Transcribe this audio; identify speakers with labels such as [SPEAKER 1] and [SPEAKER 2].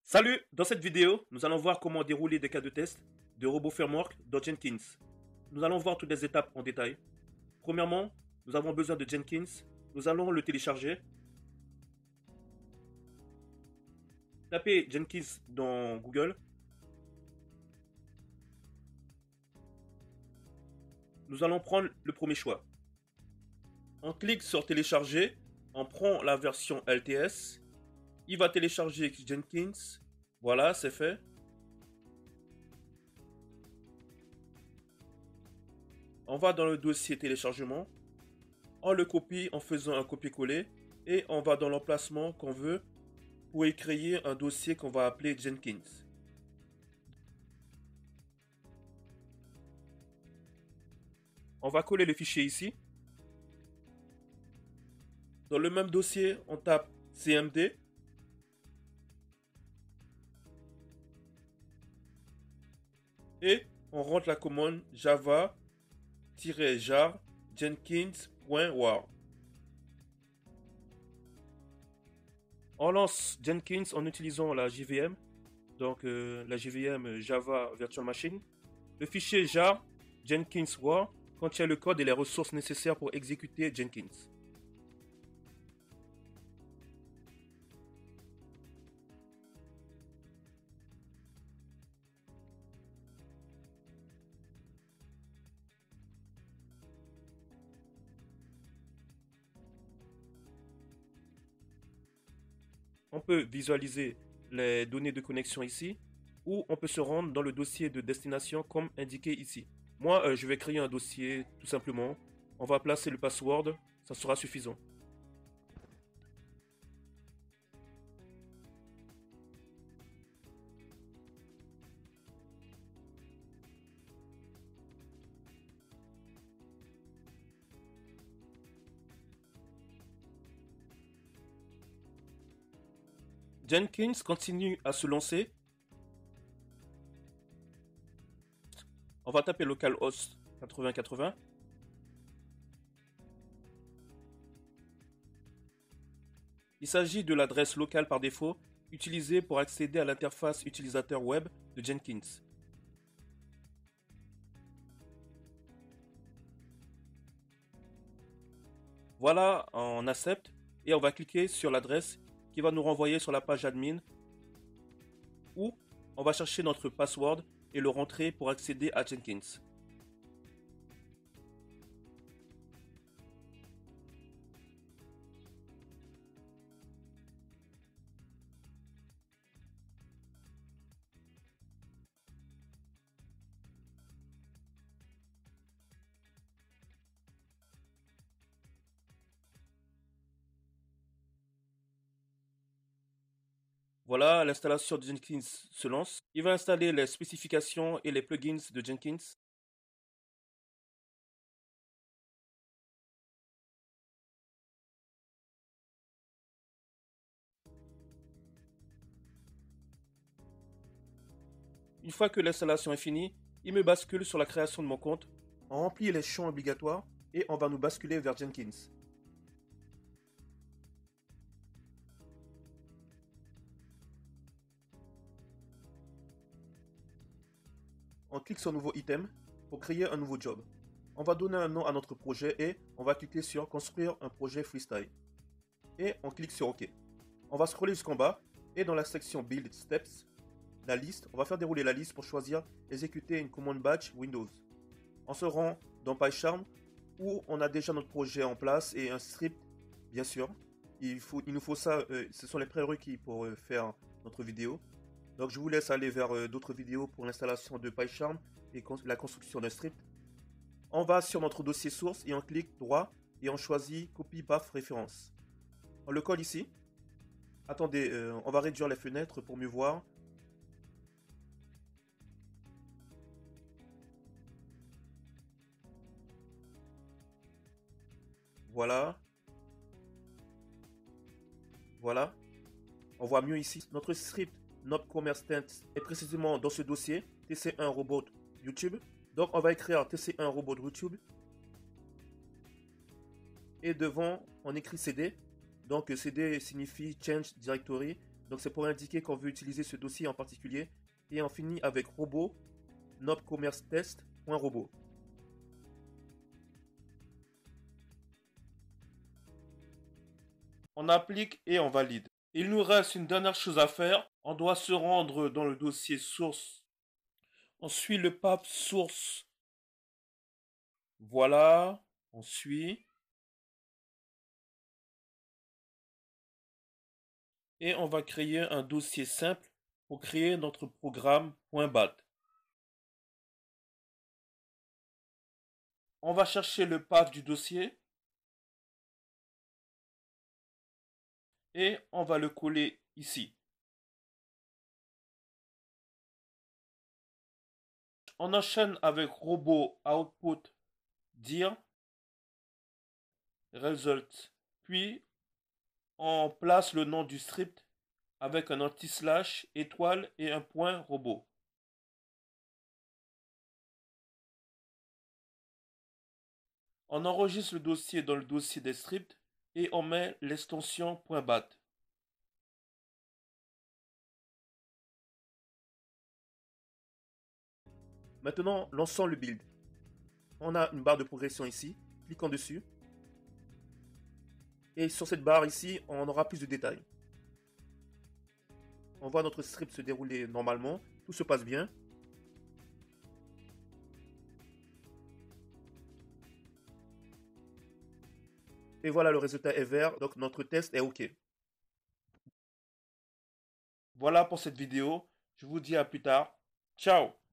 [SPEAKER 1] Salut! Dans cette vidéo, nous allons voir comment dérouler des cas de test de Robo Framework dans Jenkins. Nous allons voir toutes les étapes en détail. Premièrement, nous avons besoin de Jenkins. Nous allons le télécharger. Tapez Jenkins dans Google. Nous allons prendre le premier choix. On clique sur télécharger. On prend la version LTS. Il va télécharger Jenkins. Voilà, c'est fait. On va dans le dossier téléchargement. On le copie en faisant un copier-coller. Et on va dans l'emplacement qu'on veut pour y créer un dossier qu'on va appeler Jenkins. On va coller le fichier ici. Dans le même dossier, on tape CMD. Et on rentre la commande java-jar jenkins.war. On lance Jenkins en utilisant la JVM, donc la JVM Java Virtual Machine. Le fichier jar jenkins.war contient le code et les ressources nécessaires pour exécuter Jenkins. On peut visualiser les données de connexion ici, ou on peut se rendre dans le dossier de destination comme indiqué ici. Moi, je vais créer un dossier tout simplement. On va placer le password, ça sera suffisant. Jenkins continue à se lancer. On va taper localhost 8080. Il s'agit de l'adresse locale par défaut utilisée pour accéder à l'interface utilisateur web de Jenkins. Voilà, on accepte et on va cliquer sur l'adresse qui va nous renvoyer sur la page admin où on va chercher notre password et le rentrer pour accéder à Jenkins. Voilà, l'installation de Jenkins se lance. Il va installer les spécifications et les plugins de Jenkins. Une fois que l'installation est finie, il me bascule sur la création de mon compte. On remplit les champs obligatoires et on va nous basculer vers Jenkins. On clique sur nouveau item pour créer un nouveau job. On va donner un nom à notre projet et on va cliquer sur construire un projet freestyle. Et on clique sur OK. On va scroller jusqu'en bas et dans la section build steps, la liste, on va faire dérouler la liste pour choisir exécuter une commande batch Windows. On se rend dans PyCharm où on a déjà notre projet en place et un script, bien sûr. Il nous faut ça, ce sont les prérequis pour faire notre vidéo. Donc je vous laisse aller vers d'autres vidéos pour l'installation de PyCharm et la construction d'un script. On va sur notre dossier source et on clique droit et on choisit copy path référence. On le colle ici. Attendez, on va réduire les fenêtres pour mieux voir. Voilà. Voilà. On voit mieux ici. Notre script Nob Commerce Tent est précisément dans ce dossier TC1 Robot YouTube. Donc on va écrire TC1 Robot YouTube. Et devant, on écrit CD. Donc CD signifie Change Directory. Donc c'est pour indiquer qu'on veut utiliser ce dossier en particulier. Et on finit avec robot, nopcommercetest.robot. On applique et on valide. Il nous reste une dernière chose à faire. On doit se rendre dans le dossier source. On suit le path source. Voilà, on suit. Et on va créer un dossier simple pour créer notre programme .bat. On va chercher le path du dossier et on va le coller ici. On enchaîne avec robot output dir result, puis on place le nom du script avec un anti-slash, étoile et un point robot. On enregistre le dossier dans le dossier des scripts et on met l'extension .bat. Maintenant, lançons le build. On a une barre de progression ici, cliquons dessus. Et sur cette barre ici, on aura plus de détails. On voit notre script se dérouler normalement, tout se passe bien. Et voilà, le résultat est vert, donc notre test est OK. Voilà pour cette vidéo, je vous dis à plus tard. Ciao!